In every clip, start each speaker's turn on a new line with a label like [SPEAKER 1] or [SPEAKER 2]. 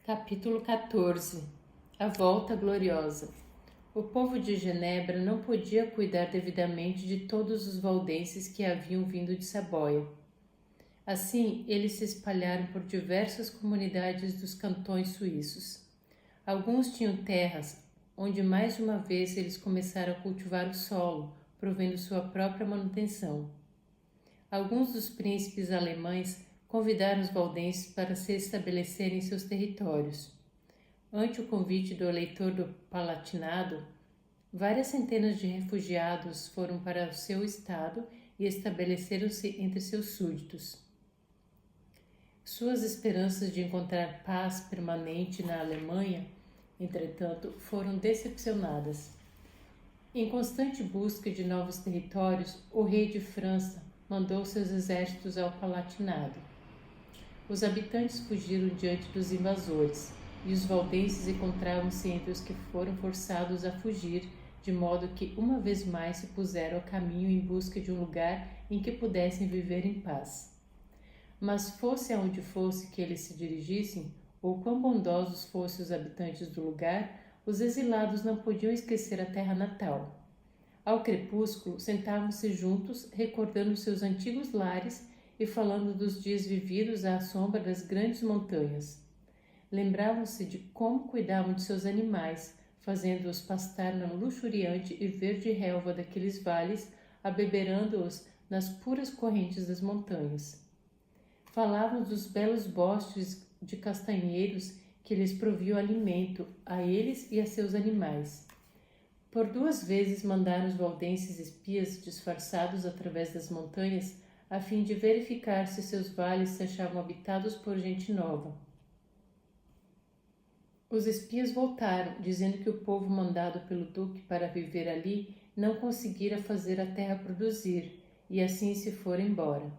[SPEAKER 1] Capítulo 14. A Volta Gloriosa. O povo de Genebra não podia cuidar devidamente de todos os valdenses que haviam vindo de Saboia. Assim, eles se espalharam por diversas comunidades dos cantões suíços. Alguns tinham terras, onde mais de uma vez eles começaram a cultivar o solo, provendo sua própria manutenção. Alguns dos príncipes alemães convidaram os valdenses para se estabelecerem em seus territórios. Ante o convite do eleitor do Palatinado, várias centenas de refugiados foram para o seu estado e estabeleceram-se entre seus súditos. Suas esperanças de encontrar paz permanente na Alemanha, entretanto, foram decepcionadas. Em constante busca de novos territórios, o rei de França mandou seus exércitos ao Palatinado. Os habitantes fugiram diante dos invasores, e os valdenses encontravam-se entre os que foram forçados a fugir, de modo que uma vez mais se puseram ao caminho em busca de um lugar em que pudessem viver em paz. Mas fosse aonde fosse que eles se dirigissem, ou quão bondosos fossem os habitantes do lugar, os exilados não podiam esquecer a terra natal. Ao crepúsculo, sentavam-se juntos, recordando seus antigos lares e falando dos dias vividos à sombra das grandes montanhas. Lembravam-se de como cuidavam de seus animais, fazendo-os pastar na luxuriante e verde relva daqueles vales, abeberando-os nas puras correntes das montanhas. Falavam dos belos bosques de castanheiros que lhes proviam alimento, a eles e a seus animais. Por 2 vezes mandaram os valdenses espias disfarçados através das montanhas, a fim de verificar se seus vales se achavam habitados por gente nova. Os espias voltaram, dizendo que o povo mandado pelo duque para viver ali não conseguira fazer a terra produzir, e assim se foram embora.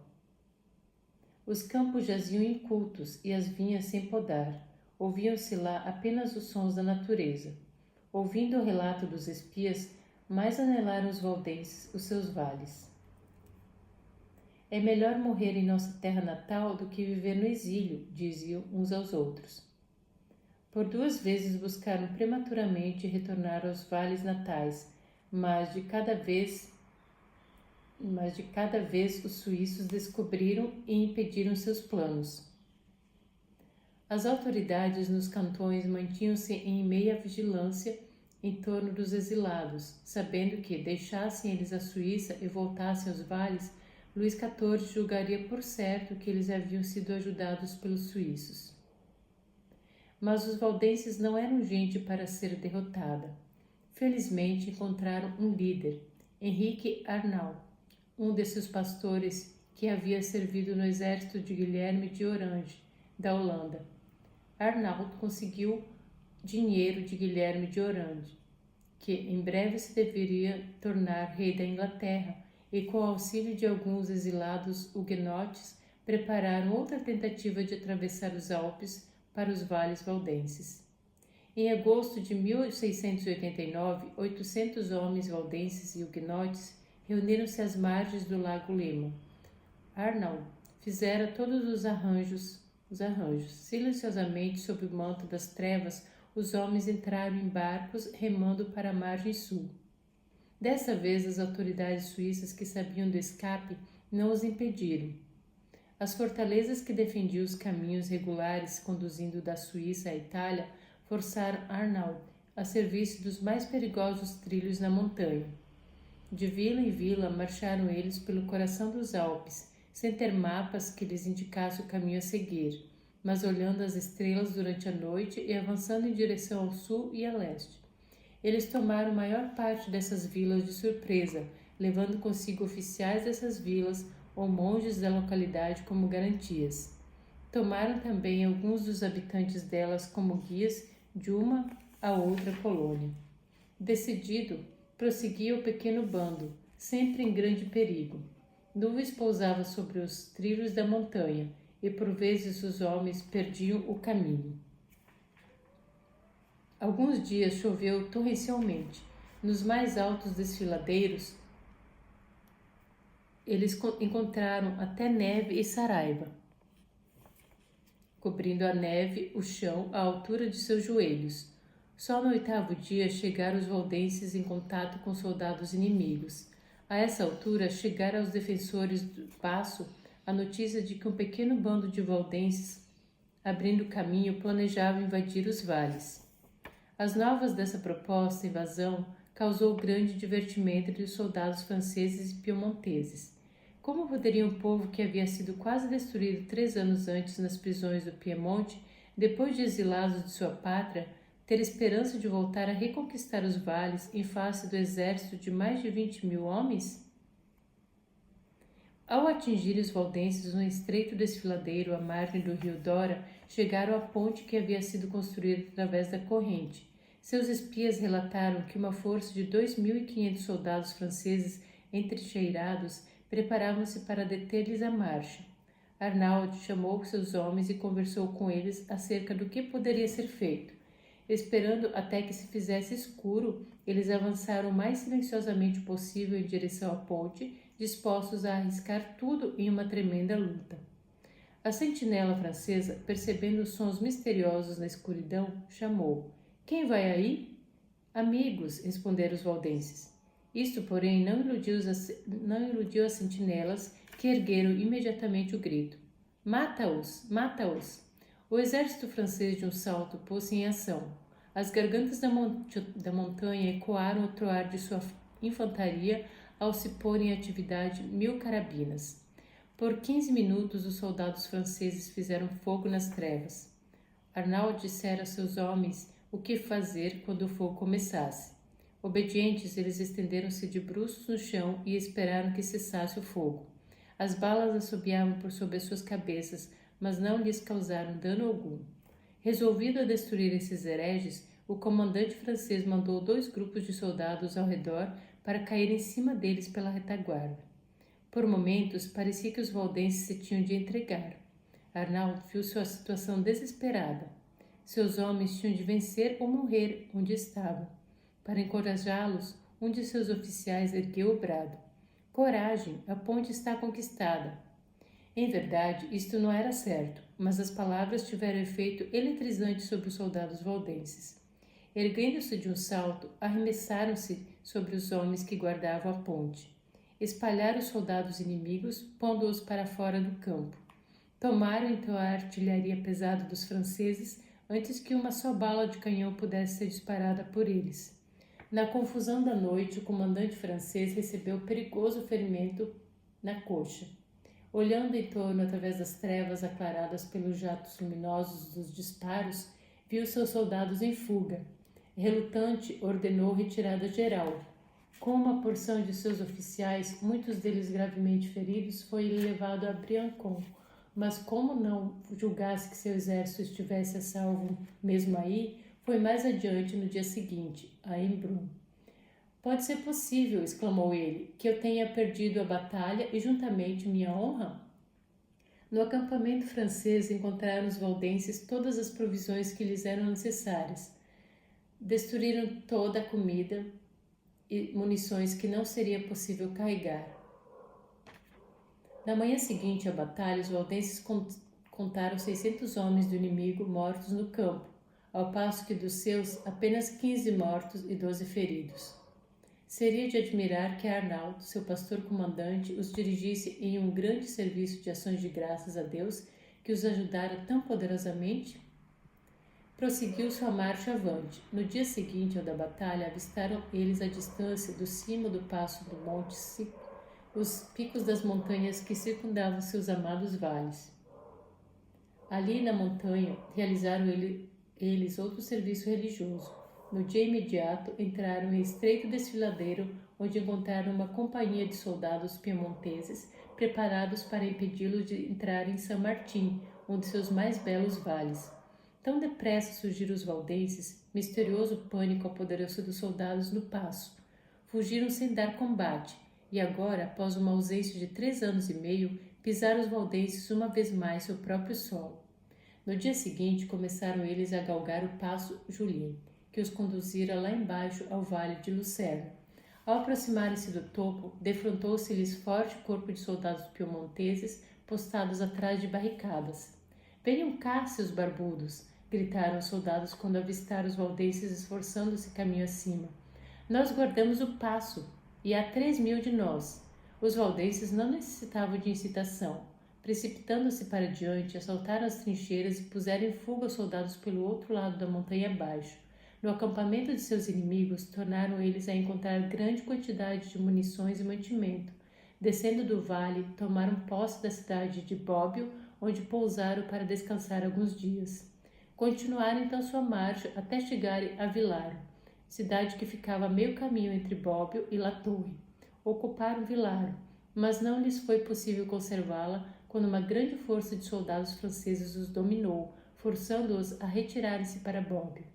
[SPEAKER 1] Os campos jaziam incultos e as vinhas sem podar. Ouviam-se lá apenas os sons da natureza. Ouvindo o relato dos espias, mais anelaram os valdenses os seus vales. É melhor morrer em nossa terra natal do que viver no exílio, diziam uns aos outros. Por 2 vezes buscaram prematuramente retornar aos vales natais, mas de cada vez os suíços descobriram e impediram seus planos. As autoridades nos cantões mantinham-se em meia vigilância em torno dos exilados, sabendo que, deixassem eles a Suíça e voltassem aos vales, Luís XIV julgaria por certo que eles haviam sido ajudados pelos suíços. Mas os valdenses não eram gente para ser derrotada. Felizmente encontraram um líder, Henrique Arnauld, um de seus pastores que havia servido no exército de Guilherme de Orange, da Holanda. Arnauld conseguiu dinheiro de Guilherme de Orange, que em breve se deveria tornar rei da Inglaterra, e com o auxílio de alguns exilados huguenotes, prepararam outra tentativa de atravessar os Alpes para os vales valdenses. Em agosto de 1689, 800 homens valdenses e huguenotes reuniram-se às margens do lago Lema. Arnauld fizera todos os arranjos. Silenciosamente, sob o manto das trevas, os homens entraram em barcos remando para a margem sul. Dessa vez, as autoridades suíças que sabiam do escape não os impediram. As fortalezas que defendiam os caminhos regulares conduzindo da Suíça à Itália forçaram Arnauld a serviço dos mais perigosos trilhos na montanha. De vila em vila marcharam eles pelo coração dos Alpes, sem ter mapas que lhes indicassem o caminho a seguir, mas olhando as estrelas durante a noite e avançando em direção ao sul e a leste. Eles tomaram a maior parte dessas vilas de surpresa, levando consigo oficiais dessas vilas ou monges da localidade como garantias. Tomaram também alguns dos habitantes delas como guias de uma a outra colônia. Decidido, prosseguia o pequeno bando, sempre em grande perigo. Nuvens pousavam sobre os trilhos da montanha, e por vezes os homens perdiam o caminho. Alguns dias choveu torrencialmente. Nos mais altos desfiladeiros, eles encontraram até neve e saraiva. cobrindo a neve o chão à altura de seus joelhos. Só no 8º dia chegaram os valdenses em contato com soldados inimigos. A essa altura chegara aos defensores do paço a notícia de que um pequeno bando de valdenses, abrindo caminho, planejava invadir os vales. As novas dessa proposta invasão causou grande divertimento entre os soldados franceses e piemonteses. Como poderia um povo que havia sido quase destruído 3 anos antes nas prisões do Piemonte, depois de exilados de sua pátria, ter esperança de voltar a reconquistar os vales em face do exército de mais de 20.000 homens? Ao atingir os valdenses no estreito desfiladeiro à margem do rio Dora, chegaram à ponte que havia sido construída através da corrente. Seus espias relataram que uma força de 2.500 soldados franceses entrincheirados preparavam-se para deter-lhes a marcha. Arnaud chamou seus homens e conversou com eles acerca do que poderia ser feito. Esperando até que se fizesse escuro, eles avançaram o mais silenciosamente possível em direção à ponte, dispostos a arriscar tudo em uma tremenda luta. A sentinela francesa, percebendo os sons misteriosos na escuridão, chamou: "Quem vai aí?" "Amigos", responderam os valdenses. Isto, porém, não iludiu as sentinelas, que ergueram imediatamente o grito: "Mata-os! Mata-os!" O exército francês de um salto pôs-se em ação. As gargantas da montanha ecoaram o troar de sua infantaria ao se pôr em atividade 1.000 carabinas. Por 15 minutos os soldados franceses fizeram fogo nas trevas. Arnaud dissera a seus homens o que fazer quando o fogo começasse. Obedientes, eles estenderam-se de bruços no chão e esperaram que cessasse o fogo. As balas assobiavam por sobre as suas cabeças, mas não lhes causaram dano algum. Resolvido a destruir esses hereges, o comandante francês mandou 2 grupos de soldados ao redor para cair em cima deles pela retaguarda. Por momentos, parecia que os valdenses se tinham de entregar. Arnaud viu sua situação desesperada. Seus homens tinham de vencer ou morrer onde estavam. Para encorajá-los, um de seus oficiais ergueu o brado: "Coragem, a ponte está conquistada." Em verdade, isto não era certo, mas as palavras tiveram efeito eletrizante sobre os soldados valdenses. Erguendo-se de um salto, arremessaram-se sobre os homens que guardavam a ponte. Espalharam os soldados inimigos, pondo-os para fora do campo. Tomaram então a artilharia pesada dos franceses antes que uma só bala de canhão pudesse ser disparada por eles. Na confusão da noite, o comandante francês recebeu perigoso ferimento na coxa. Olhando em torno através das trevas aclaradas pelos jatos luminosos dos disparos, viu seus soldados em fuga. Relutante, ordenou retirada geral. Com uma porção de seus oficiais, muitos deles gravemente feridos, foi levado a Briançon, mas como não julgasse que seu exército estivesse a salvo mesmo aí, foi mais adiante no dia seguinte, a Embrun. "Pode ser possível", exclamou ele, "que eu tenha perdido a batalha e juntamente minha honra?" No acampamento francês encontraram os valdenses todas as provisões que lhes eram necessárias. Destruíram toda a comida e munições que não seria possível carregar. Na manhã seguinte à batalha, os valdenses contaram 600 homens do inimigo mortos no campo, ao passo que dos seus apenas 15 mortos e 12 feridos. Seria de admirar que Arnaud, seu pastor-comandante, os dirigisse em um grande serviço de ações de graças a Deus que os ajudara tão poderosamente? Prosseguiu sua marcha avante. No dia seguinte ao da batalha, avistaram eles à distância do cimo do passo do Monte Sic, os picos das montanhas que circundavam seus amados vales. Ali na montanha, realizaram eles outro serviço religioso. No dia imediato, entraram em estreito desfiladeiro, onde encontraram uma companhia de soldados piemonteses preparados para impedi-los de entrar em São Martim, um de seus mais belos vales. Tão depressa surgiram os valdenses, misterioso pânico apoderou-se dos soldados no passo. Fugiram sem dar combate, e agora, após uma ausência de 3 anos e meio, pisaram os valdenses uma vez mais seu próprio solo. No dia seguinte, começaram eles a galgar o passo Julien, que os conduzira lá embaixo ao vale de Lucerne. Ao aproximarem-se do topo, defrontou-se-lhes forte corpo de soldados piemonteses postados atrás de barricadas. Venham cá, seus barbudos! Gritaram os soldados quando avistaram os valdenses esforçando-se caminho acima. Nós guardamos o passo, e há 3.000 de nós. Os valdenses não necessitavam de incitação. Precipitando-se para diante, assaltaram as trincheiras e puseram em fuga os soldados pelo outro lado da montanha abaixo. No acampamento de seus inimigos, tornaram eles a encontrar grande quantidade de munições e mantimento. Descendo do vale, tomaram posse da cidade de Bóbio, onde pousaram para descansar alguns dias. Continuaram então sua marcha até chegarem a Vilaro, cidade que ficava a meio caminho entre Bóbio e La Torre. Ocuparam Vilaro, mas não lhes foi possível conservá-la quando uma grande força de soldados franceses os dominou, forçando-os a retirarem-se para Bóbio.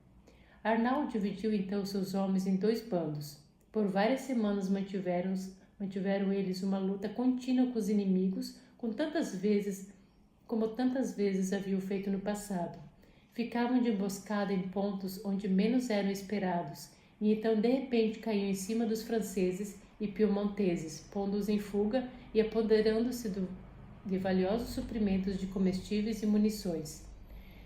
[SPEAKER 1] Arnaud dividiu então seus homens em 2 bandos. Por várias semanas mantiveram eles uma luta contínua com os inimigos, como tantas vezes haviam feito no passado. Ficavam de emboscada em pontos onde menos eram esperados, e então de repente caíam em cima dos franceses e piemonteses, pondo-os em fuga e apoderando-se de valiosos suprimentos de comestíveis e munições.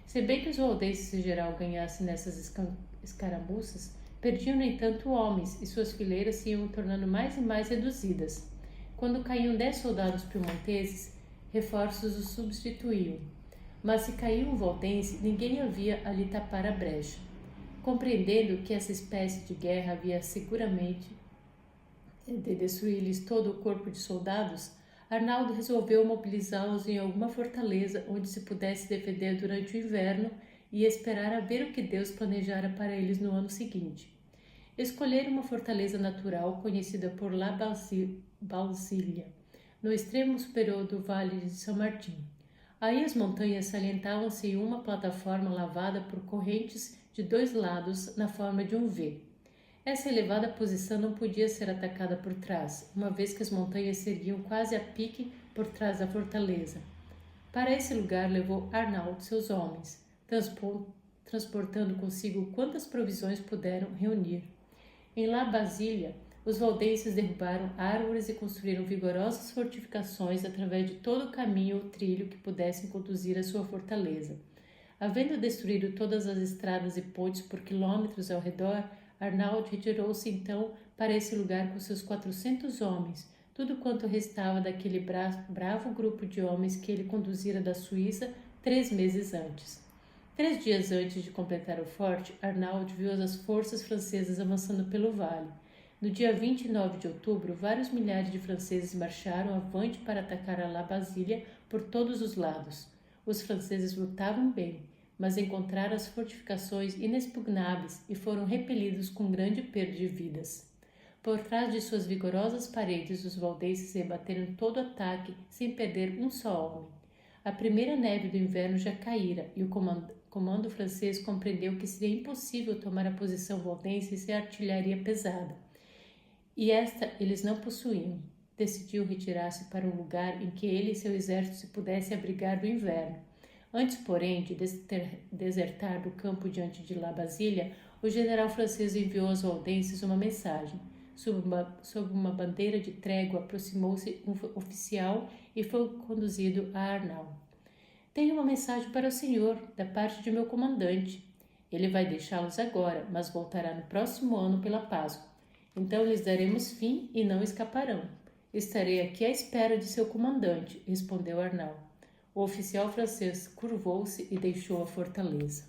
[SPEAKER 1] Se bem que os valdenses em geral ganhassem nessas escaramuças, perdiam, no entanto, homens, e suas fileiras se iam tornando mais e mais reduzidas. Quando caíam 10 soldados piemonteses, reforços os substituíam. Mas se caía um valdense, ninguém havia ali tapar a brecha. Compreendendo que essa espécie de guerra havia seguramente de destruir-lhes todo o corpo de soldados, Arnaldo resolveu mobilizá-los em alguma fortaleza onde se pudesse defender durante o inverno e esperar a ver o que Deus planejara para eles no ano seguinte. Escolheram uma fortaleza natural conhecida por La Bausília, no extremo superior do Vale de São Martim. Aí as montanhas salientavam-se em uma plataforma lavada por correntes de 2 lados na forma de um V. Essa elevada posição não podia ser atacada por trás, uma vez que as montanhas se erguiam quase a pique por trás da fortaleza. Para esse lugar levou Arnaud seus homens, transportando consigo quantas provisões puderam reunir. Em La Basília, os valdenses derrubaram árvores e construíram vigorosas fortificações através de todo o caminho ou trilho que pudessem conduzir à sua fortaleza. Havendo destruído todas as estradas e pontes por quilômetros ao redor, Arnaud retirou-se então para esse lugar com seus 400 homens, tudo quanto restava daquele bravo grupo de homens que ele conduzira da Suíça 3 meses antes. 3 dias antes de completar o forte, Arnaud viu as forças francesas avançando pelo vale. No dia 29 de outubro, vários milhares de franceses marcharam avante para atacar a La Basília por todos os lados. Os franceses lutavam bem, mas encontraram as fortificações inexpugnáveis e foram repelidos com grande perda de vidas. Por trás de suas vigorosas paredes, os valdenses rebateram todo ataque sem perder um só homem. A primeira neve do inverno já caíra e o comando francês compreendeu que seria impossível tomar a posição valdense sem artilharia pesada. E esta eles não possuíam. Decidiu retirar-se para um lugar em que ele e seu exército se pudessem abrigar do inverno. Antes, porém, de desertar do campo diante de La Basília, o general francês enviou aos valdenses uma mensagem. Sob uma bandeira de trégua, aproximou-se um oficial e foi conduzido a Arnaud. Tenho uma mensagem para o senhor, da parte de meu comandante. Ele vai deixá-los agora, mas voltará no próximo ano pela Páscoa. Então lhes daremos fim e não escaparão. Estarei aqui à espera de seu comandante, respondeu Arnaud. O oficial francês curvou-se e deixou a fortaleza.